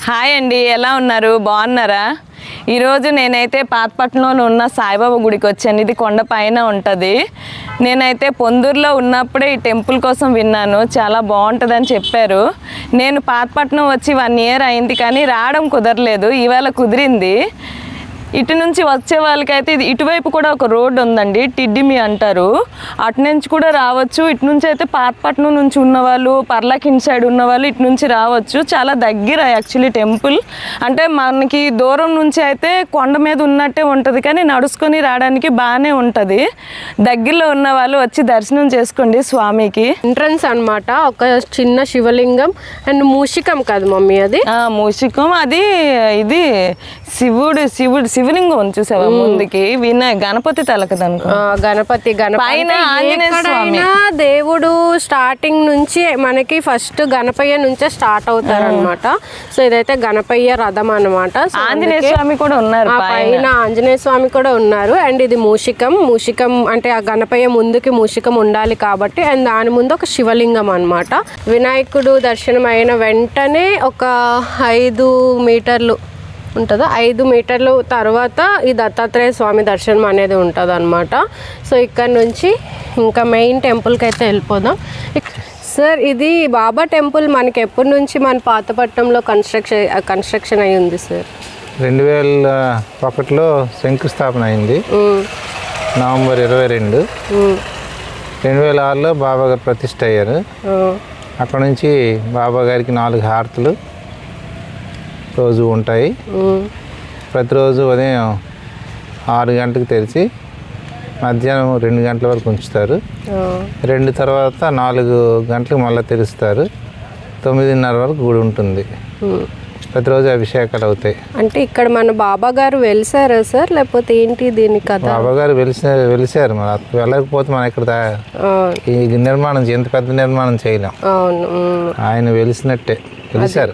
Hi అండి, ఎలా ఉన్నారు? బాగున్నారా? ఈరోజు నేనైతే పాతపట్నంలో ఉన్న సాయిబాబా గుడికి వచ్చాను. ఇది కొండ పైన ఉంటుంది. నేనైతే పొందూరులో ఉన్నప్పుడే ఈ టెంపుల్ కోసం విన్నాను, చాలా బాగుంటుందని చెప్పారు. నేను పాతపట్నం వచ్చి 1 ఇయర్ అయింది, కానీ రావడం కుదరలేదు. ఇవాళ కుదిరింది. ఇటు నుంచి వచ్చే వాళ్ళకైతే ఇటువైపు కూడా ఒక రోడ్డు ఉందండి, టిడ్డిమి అంటారు. అటు నుంచి కూడా రావచ్చు. ఇటు నుంచి అయితే పాతపట్నం నుంచి ఉన్నవాళ్ళు, పర్లాకిన్ సైడ్ ఉన్నవాళ్ళు ఇటు నుంచి రావచ్చు. చాలా దగ్గర యాక్చువల్లీ టెంపుల్. అంటే మనకి దూరం నుంచి అయితే కొండ మీద ఉన్నట్టే ఉంటుంది, కానీ నడుచుకొని రావడానికి బాగానే ఉంటుంది. దగ్గరలో ఉన్న వాళ్ళు వచ్చి దర్శనం చేసుకోండి స్వామికి. ఎంట్రన్స్ అనమాట. ఒక చిన్న శివలింగం అండ్ మూషికం కాదు మమ్మీ, అది మూషికం. అది ఇది శివలింగం ఉంది, చూసావా? ముందుకి గణపతి తలకదనుకో. గణపతి పైన ఆంజనేయ స్వామి. దేవుడు స్టార్టింగ్ నుంచి మనకి ఫస్ట్ గణపయ్య నుంచే స్టార్ట్ అవుతారు అనమాట. సో ఇదైతే గణపయ్య రథం అనమాట. ఆంజనేయ స్వామి కూడా ఉన్నారు పైన, ఆంజనేయ స్వామి కూడా ఉన్నారు. అండ్ ఇది మూషికం అంటే ఆ గణపయ్య ముందుకి మూషికం ఉండాలి కాబట్టి, అండ్ దాని ముందు ఒక శివలింగం అనమాట. వినాయకుడు దర్శనం అయిన వెంటనే ఒక 5 మీటర్లు ఉంటుందా, 5 మీటర్లు తర్వాత ఈ దత్తాత్రేయ స్వామి దర్శనం అనేది ఉంటుంది అనమాట. సో ఇక్కడ నుంచి ఇంకా మెయిన్ టెంపుల్కి అయితే వెళ్ళిపోదాం. సార్, ఇది బాబా టెంపుల్ మనకి ఎప్పటి నుంచి మన పాతపట్నంలో కన్స్ట్రక్షన్ అయి ఉంది సార్? 2001లో శంకుస్థాపన అయింది, నవంబర్ 22. 2006లో బాబా గారు ప్రతిష్ఠ అయ్యారు. అక్కడ నుంచి బాబా గారికి 4 హారతులు రోజు ఉంటాయి. ప్రతిరోజు ఉదయం 6 గంటలకు తెరిచి మధ్యాహ్నం 2 గంటల వరకు ఉంచుతారు. 2 తర్వాత 4 గంటలకు మళ్ళీ తెరుస్తారు. 9:30 వరకు గుడి ఉంటుంది. ప్రతిరోజు అభిషేకాలు అవుతాయి. అంటే ఇక్కడ మన బాబా గారు వెలిసారా సార్, లేకపోతే ఏంటి దీని కథ? బాబా గారు వెలిసారు. మరి వెళ్ళకపోతే మనం ఇక్కడ ఈ నిర్మాణం, ఎంత పెద్ద నిర్మాణం చేయలేం. అవును, ఆయన వెలిసినట్టే వెలిసారు.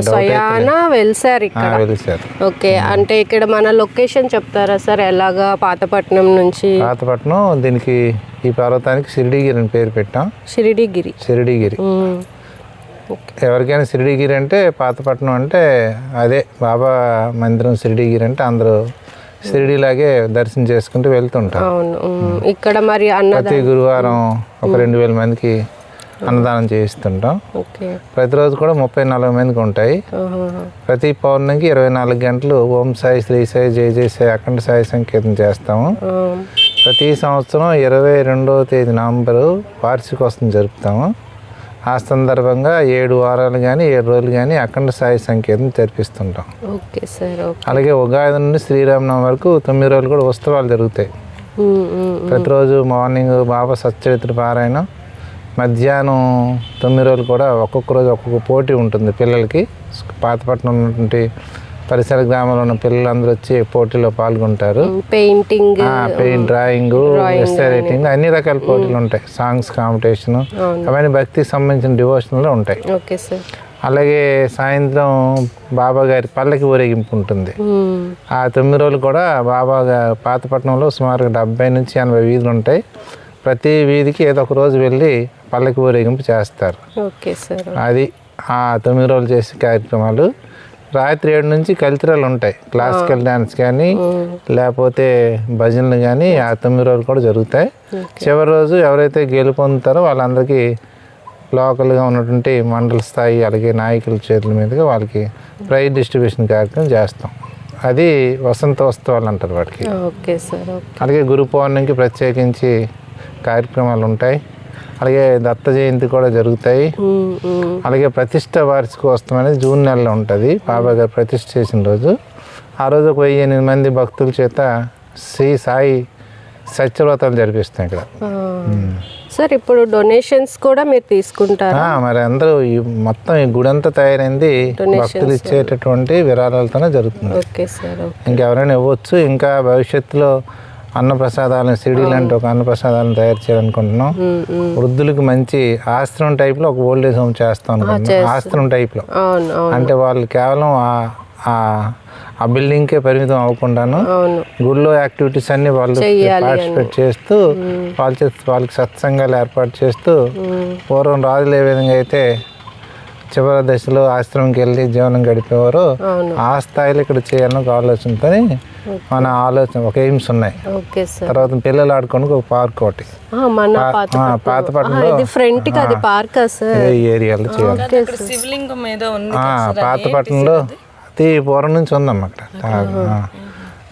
స్వయాన వెలిసారు ఇక్కడ. ఓకే, అంటే ఇక్కడ మన లొకేషన్ చెప్తారా సార్? ఎలాగా పాతపట్నం నుంచి? పాతపట్నం, దీనికి ఈ పర్వతానికి షిరిడీగిరి అని పేరు పెట్టాం. షిరిడీగిరి. ఎవరికైనా షిరిడీగిరి అంటే పాతపట్నం అంటే అదే బాబా మందిరం. షిరిడీగిరి అంటే అందరూ షిరిడీలాగే దర్శనం చేసుకుంటూ వెళ్తుంటారు. ఇక్కడ మరి ప్రతి గురువారం ఒక 2000 మందికి అన్నదానం చేయిస్తుంటాం. ప్రతిరోజు కూడా 30-40 మందికి ఉంటాయి. ప్రతి పౌర్ణమికి 24 గంటలు ఓం సాయి, శ్రీ సాయి, జై జై సాయి, అఖండ సాయి సంకీర్తన చేస్తాము. ప్రతి సంవత్సరం 22వ తేదీ నవంబరు వార్షికోత్సవం జరుపుతాము. ఆ సందర్భంగా 7 వారాలు కానీ 7 రోజులు కానీ అఖండ సాయి సంకీర్తన జరిపిస్తుంటాం. అలాగే ఉగాది నుండి శ్రీరామనవమి వరకు 9 రోజులు కూడా ఉత్సవాలు జరుగుతాయి. ప్రతిరోజు మార్నింగ్ బాబా సచ్చరిత్ర పారాయణం, మధ్యాహ్నం 9 రోజులు కూడా ఒక్కొక్క రోజు ఒక్కొక్క పోటీ ఉంటుంది పిల్లలకి. పాతపట్నం ఉన్నటువంటి పరిసర గ్రామంలో ఉన్న పిల్లలందరూ వచ్చి పోటీలో పాల్గొంటారు. పెయింట్, డ్రాయింగ్, ఎస్సే రైటింగ్, అన్ని రకాల పోటీలు ఉంటాయి. సాంగ్స్ కాంపిటీషన్, అవన్నీ భక్తికి సంబంధించిన డివోషన్లో ఉంటాయి. అలాగే సాయంత్రం బాబా గారి పల్లకి ఊరేగింపు ఉంటుంది. ఆ 9 రోజులు కూడా బాబా పాతపట్నంలో సుమారు 70 నుంచి 80 వీధులు ఉంటాయి. ప్రతి వీధికి ఏదో ఒక రోజు వెళ్ళి పల్లకి ఊరేగింపు చేస్తారు. అది ఆ 9 రోజులు చేసే కార్యక్రమాలు. రాత్రి 7 నుంచి కల్చరల్ ఉంటాయి. క్లాసికల్ డ్యాన్స్ కానీ లేకపోతే భజనలు కానీ ఆ 9 రోజులు కూడా జరుగుతాయి. చివరి రోజు ఎవరైతే గెలుపొందుతారో వాళ్ళందరికీ లోకల్గా ఉన్నటువంటి మండల స్థాయి అలాగే నాయకుల చేతుల మీదుగా వాళ్ళకి ప్రైజ్ డిస్ట్రిబ్యూషన్ కార్యక్రమం చేస్తాం. అది వసంతోత్సవాలు అంటారు వాటికి. అలాగే గురు పౌర్ణమికి ప్రత్యేకించి కార్యక్రమాలు ఉంటాయి. అలాగే దత్త జయంతి కూడా జరుగుతాయి. అలాగే ప్రతిష్ట వార్షికోత్సవం అనేది జూన్ నెలలో ఉంటుంది. బాబా గారు ప్రతిష్ఠ చేసిన రోజు. ఆ రోజు ఒక 1008 మంది భక్తుల చేత శ్రీ సాయి సత్యవ్రతాలు జరిపిస్తాం ఇక్కడ. సార్, ఇప్పుడు డొనేషన్స్ కూడా మీరు తీసుకుంటారా? మరి అందరూ మొత్తం ఈ గుడి అంతా తయారైంది భక్తులు ఇచ్చేటటువంటి విరాళాలతోనే జరుగుతుంది. ఇంకెవరైనా ఇవ్వచ్చు. ఇంకా భవిష్యత్తులో అన్నప్రసాదాలను, షిరిడీ లాంటి ఒక అన్నప్రసాదాలను తయారు చేయాలనుకుంటున్నాం. వృద్ధులకు మంచి ఆశ్రమం టైప్లో ఒక ఓల్డేజ్ హోమ్ చేస్తాం అనుకుంటున్నాం. ఆశ్రమం టైప్లో అంటే వాళ్ళు కేవలం ఆ బిల్డింగ్కే పరిమితం అవ్వకుండాను గుళ్ళో యాక్టివిటీస్ అన్ని వాళ్ళు పార్టిసిపేట్ చేస్తూ వాళ్ళకి సత్సంగాలు ఏర్పాటు చేస్తూ పూర్వం రాజులు ఏ విధంగా అయితే చివరి దశలో ఆశ్రమంకి వెళ్ళి జీవనం గడిపేవారు ఆ స్థాయిలో ఇక్కడ చేయాలని ఒక ఆలోచనతో మన ఆలోచన ఒక ఎయిమ్స్ ఉన్నాయి. Okay sir. తర్వాత పిల్లలు ఆడుకోవడానికి ఒక పార్క్ ఒకటి పాతపట్నంలో ఫ్రంట్ కి అది పార్క్ సార్ ఈ ఏరియాలో చేయాలి. శివలింగం ఏదో ఉంది పాతపట్నంలో అతి పూర్వం నుంచి ఉందమ్మా అక్కడ.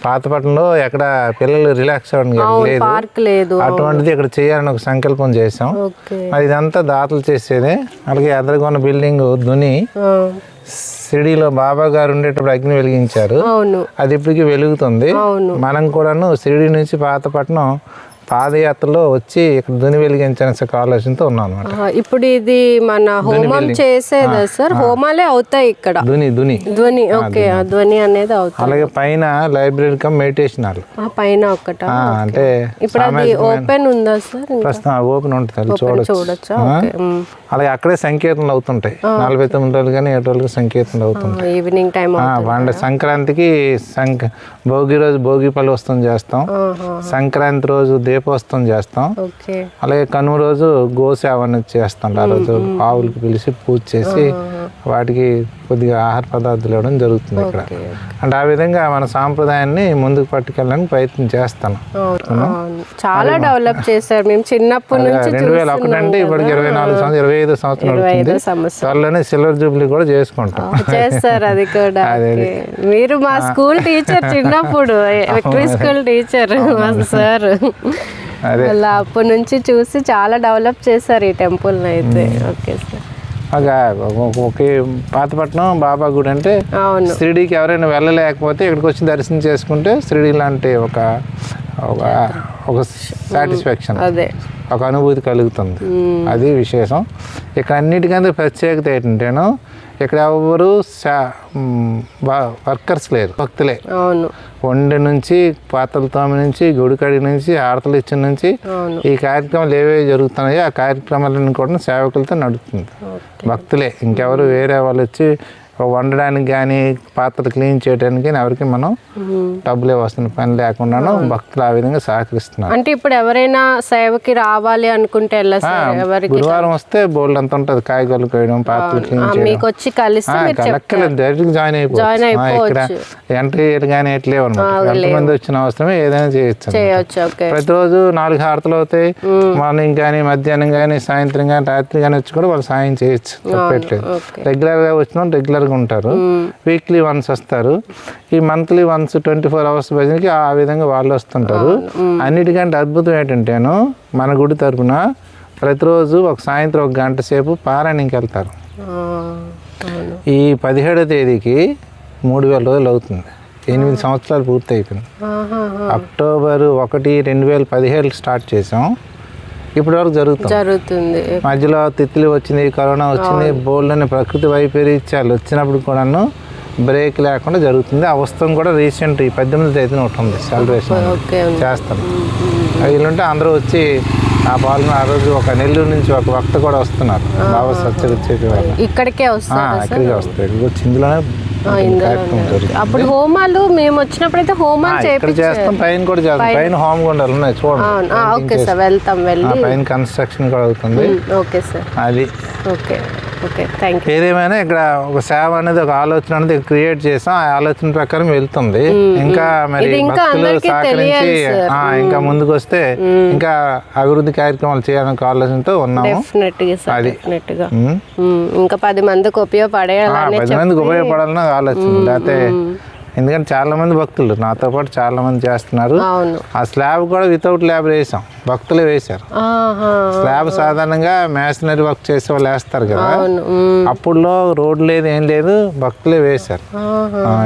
పాతపట్నంలో ఎక్కడ పిల్లలు రిలాక్స్ అవ్వడానికి పార్క్ లేదు, అటువంటిది ఇక్కడ చేయాలని ఒక సంకల్పం చేసాం. అది ఇదంతా దాతలు చేసేదే. అలాగే ఎదురుగొన్న బిల్డింగ్ దుని సిడీలో బాబా గారు ఉండేటప్పుడు అగ్ని వెలిగించారు, అది ఇప్పటికీ వెలుగుతుంది. మనం కూడాను సిడి నుంచి పాతపట్నం పాదయాత్రలో వచ్చి ఇక్కడ దుని వెలిగించాలని ఆలోచనతో ఉన్నాం అనమాట. ఇప్పుడు ఇది మన హోమం చేసేదా సార్? హోమాలే అవుతాయి ఇక్కడ. ధ్వని ఓకే, ధ్వని అనేది అవుతుంది. అలాగే పైన లైబ్రరీ కమ్ మెడిటేషన్ హాల్ పైన ఒకట. అంటే ఇప్పుడు అది ఓపెన్ ఉందా సార్? ప్రస్తుతం ఓపెన్ ఉంటుంది, చూడొచ్చు. అలాగే అక్కడే సంకీర్తనలు అవుతుంటాయి. 49 రోజులు కానీ 7 రోజులు సంకీర్తనలు అవుతుంటాయి ఈవినింగ్ టైం. సంక్రాంతికి భోగి రోజు భోగి పళ్ళు వస్తాం చేస్తాం, సంక్రాంతి రోజు దీపోత్సవం చేస్తాం, అలాగే కనుమ రోజు గోసేవ అనేది చేస్తాం. ఆ రోజు ఆవులకి పిలిచి పూజ చేసి వాటికి కొద్దిగా ఆహార పదార్థాలు ఇవ్వడం జరుగుతుంది ఇక్కడ. అంటే ఆ విధంగా మన సాంప్రదాయాన్ని ముందుకు పట్టుకెళ్ళడానికి ప్రయత్నం చేస్తాను. చాలా డెవలప్ చేశారు. మేము చిన్నప్పటి నుంచి 2001 అంటే ఇప్పటికి 25 సంవత్సరాలు అవుతుంది. త్వరలోనే సిల్వర్ జూబ్లీ కూడా చేసుకుంటాం. చేస్తారు అది కూడా. మీరు మా స్కూల్ టీచర్ చిన్నప్పుడు, విక్టరీ స్కూల్ టీచర్ సార్. అలా అప్పటి నుంచి చూసి చాలా డెవలప్ చేశారు ఈ టెంపుల్ అయితే. Okay sir. ఒకే పాతపట్నం బాబా గుడి అంటే షిరిడీకి ఎవరైనా వెళ్ళలేకపోతే ఇక్కడికి వచ్చి దర్శనం చేసుకుంటే షిరిడీ లాంటి ఒక సాటిస్ఫాక్షన్, ఒక అనుభూతి కలుగుతుంది. అది విశేషం. ఇక్కడ అన్నిటికంటే ప్రత్యేకత ఏంటంటేను ఇక్కడ ఎవరు వర్కర్స్ లేరు, భక్తులే. వండి నుంచి పాత్రల తోమి నుంచి గుడికడి నుంచి హారతలు ఇచ్చిన నుంచి ఈ కార్యక్రమాలు ఏవేవి జరుగుతున్నాయో ఆ కార్యక్రమాలను కూడా సేవకులతో నడుస్తుంది. భక్తులే, ఇంకెవరు వేరే వాళ్ళు వచ్చి వండడానికి కానీ పాత్రలు క్లీన్ చేయడానికి ఎవరికి మనం డబ్బులే వస్తున్న పని లేకుండాను భక్తులు ఆ విధంగా సహకరిస్తున్నారు. అంటే ఇప్పుడు ఎవరైనా సేవకి రావాలి అనుకుంటే గురువారం వస్తే బోల్డ్ అంత ఉంటుంది, కాయగూరలు కోయడం, పాత్రలు క్లీన్ చేయడం, డైరెక్ట్ జాయిన్ అయిపోవచ్చు. ఇక్కడ ఎంట్రీ కానీ ఎట్లేవు అనమాట. ఎంతమంది వచ్చిన అవసరమే ఏదైనా చేయొచ్చు. ప్రతిరోజు 4 హారతలు అవుతాయి. మార్నింగ్ కానీ మధ్యాహ్నం కానీ సాయంత్రం కానీ రాత్రి కానీ వచ్చి కూడా వాళ్ళు సాయం చేయొచ్చు, తప్పట్లేదు. రెగ్యులర్గా వచ్చిన రెగ్యులర్ ఉంటారు, వీక్లీ వన్స్ వస్తారు. ఈ మంత్లీ వన్స్ 24 hours భజనకి ఆ విధంగా వాళ్ళు వస్తుంటారు. అన్నిటికంటే అద్భుతం ఏంటంటేను మన గుడి తరపున ప్రతిరోజు ఒక సాయంత్రం 1 గంట సేపు పారాయణకి వెళ్తారు. ఈ 17వ తేదీకి 3000 రోజులు అవుతుంది. 8 సంవత్సరాలు పూర్తి అయిపోయింది. అక్టోబర్ 1, 2017 స్టార్ట్ చేసాం. ఇప్పటి వరకు జరుగుతుంది. మధ్యలో తిత్లీ వచ్చింది, కరోనా వచ్చింది, బోల్డ్ అని ప్రకృతి వైపరీత్యాలు వచ్చినప్పుడు కూడాను బ్రేక్ లేకుండా జరుగుతుంది. ఆ వస్తువు కూడా రీసెంట్ 18వ తేదీన ఒకటి ఉంది సెలబ్రేషన్ చేస్తాం. వీళ్ళుంటే అందరూ వచ్చి ఆ పాలన ఆ రోజు ఒక నెల్లూరు నుంచి ఒక వక్త కూడా వస్తున్నారు, బాబా సత్యవచ్చేవాళ్ళు. ఇక్కడికే వస్తారు. వచ్చి ఇందులోనే అప్పుడు హోమాలు మేము వచ్చినప్పుడు అయితే హోమాలు చేస్తాం. పైన కూడా చేస్తాం. పైన హోమ గుండాలు ఉన్నాయి చూడండి. ఓకే సార్, వెళ్తాం. పైన కన్స్ట్రక్షన్ కూడా అవుతుంది. Okay sir. అది ఓకే ఓకే, థ్యాంక్ యూ. ఏదేమైనా ఇక్కడ ఒక సేవ అనేది ఒక ఆలోచన అనేది క్రియేట్ చేసాం. ఆ ఆలోచన ప్రకారం వెళ్తుంది. ఇంకా మరి భక్తులు సహకరించి ఇంకా ముందుకు వస్తే ఇంకా అభివృద్ధి కార్యక్రమాలు చేయాలని ఆలోచనతో ఉన్నాము. అది ఇంకా 10 మందికి ఉపయోగపడాలని ఆలోచన. లేకపోతే ఎందుకంటే చాలా మంది భక్తులు నాతో పాటు చాలా మంది చేస్తున్నారు. ఆ స్లాబ్ కూడా వితౌట్ లేబర్ వేసాం, భక్తులే వేశారు. స్లాబ్ సాధారణంగా మేషనరీ వర్క్ చేసే వాళ్ళు వేస్తారు కదా, అప్పుడులో రోడ్ లేదు ఏం లేదు, భక్తులే వేశారు.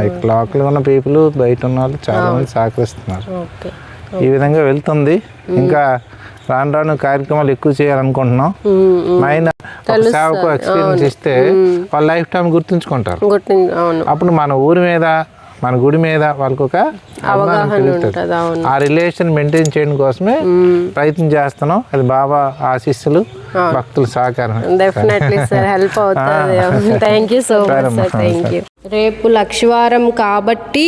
ఇక్కడ లోకల్ ఉన్న పీపుల్ బయట ఉన్న వాళ్ళు చాలా మంది సహకరిస్తున్నారు. ఈ విధంగా వెళ్తుంది. ఇంకా రాను రాను కార్యక్రమాలు ఎక్కువ చేయాలనుకుంటున్నాం. మైన సేవకు ఎక్స్పీరియన్స్ ఇస్తే వాళ్ళ లైఫ్ టైం గుర్తుంచుకుంటారు. అప్పుడు మన ఊరి మీద మన గుడి మీద వాళ్ళకి ఒక అవగాహన పెరుగుతుంది. ఆ రిలేషన్ మెయింటైన్ చేయడం కోసమే ప్రయత్నం చేస్తున్నాం. అది బాబా ఆశీస్సులు, భక్తుల సహకారం. రేపు లక్షవారం కాబట్టి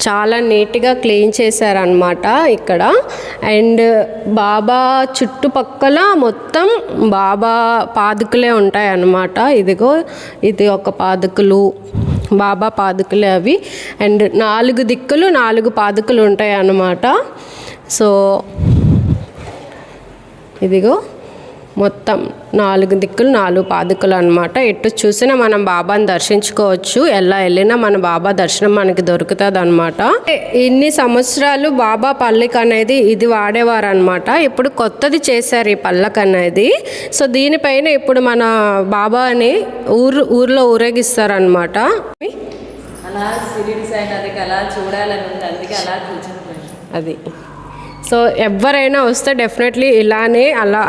చాలా నీట్గా క్లీన్ చేశారనమాట ఇక్కడ. అండ్ బాబా చుట్టుపక్కల మొత్తం బాబా పాదుకులే ఉంటాయి అన్నమాట. ఇదిగో ఇది ఒక పాదుకులు, బాబా పాదుకులే అవి. అండ్ 4 దిక్కులు 4 పాదుకులు ఉంటాయి అన్నమాట. సో ఇదిగో మొత్తం 4 దిక్కులు 4 పాదుకలు అనమాట. ఎటు చూసినా మనం బాబాని దర్శించుకోవచ్చు. ఎలా వెళ్ళినా మన బాబా దర్శనం మనకి దొరుకుతుంది అనమాట. ఇన్ని సంవత్సరాలు బాబా పల్లకి అనేది ఇది వాడేవారు అనమాట. ఇప్పుడు కొత్తది చేశారు ఈ పల్లకి అనేది. సో దీనిపైన ఇప్పుడు మన బాబాని ఊర్లో ఊరేగిస్తారనమాట. అలా సిరిడి సైడ్ అది అలా చూడాలని ఉంది, అందుకే అలా కూర్చుంటాను. అది సో ఎవరైనా వస్తే డెఫినెట్లీ ఇలానే అలా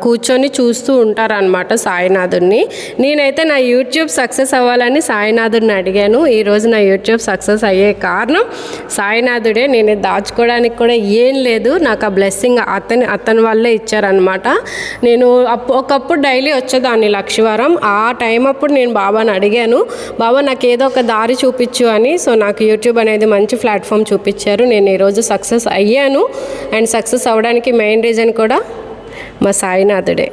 కూర్చొని చూస్తూ ఉంటారనమాట సాయినాథుడిని. నేనైతే నా యూట్యూబ్ సక్సెస్ అవ్వాలని సాయినాథుడిని అడిగాను. ఈరోజు నా యూట్యూబ్ సక్సెస్ అయ్యే కారణం సాయినాథుడే. నేను దాచుకోవడానికి కూడా ఏం లేదు, నాకు ఆ బ్లెస్సింగ్ అతని వల్లే ఇచ్చారనమాట. నేను ఒకప్పుడు డైలీ వచ్చేదాన్ని లక్షవారం. ఆ టైం అప్పుడు నేను బాబాని అడిగాను, బాబా నాకు ఏదో ఒక దారి చూపించు అని. సో నాకు యూట్యూబ్ అనేది మంచి ప్లాట్ఫామ్ చూపించారు. నేను ఈరోజు సక్సెస్ అయ్యాను. అండ్ సక్సెస్ అవ్వడానికి మెయిన్ రీజన్ కూడా మా సాయినాథుడే.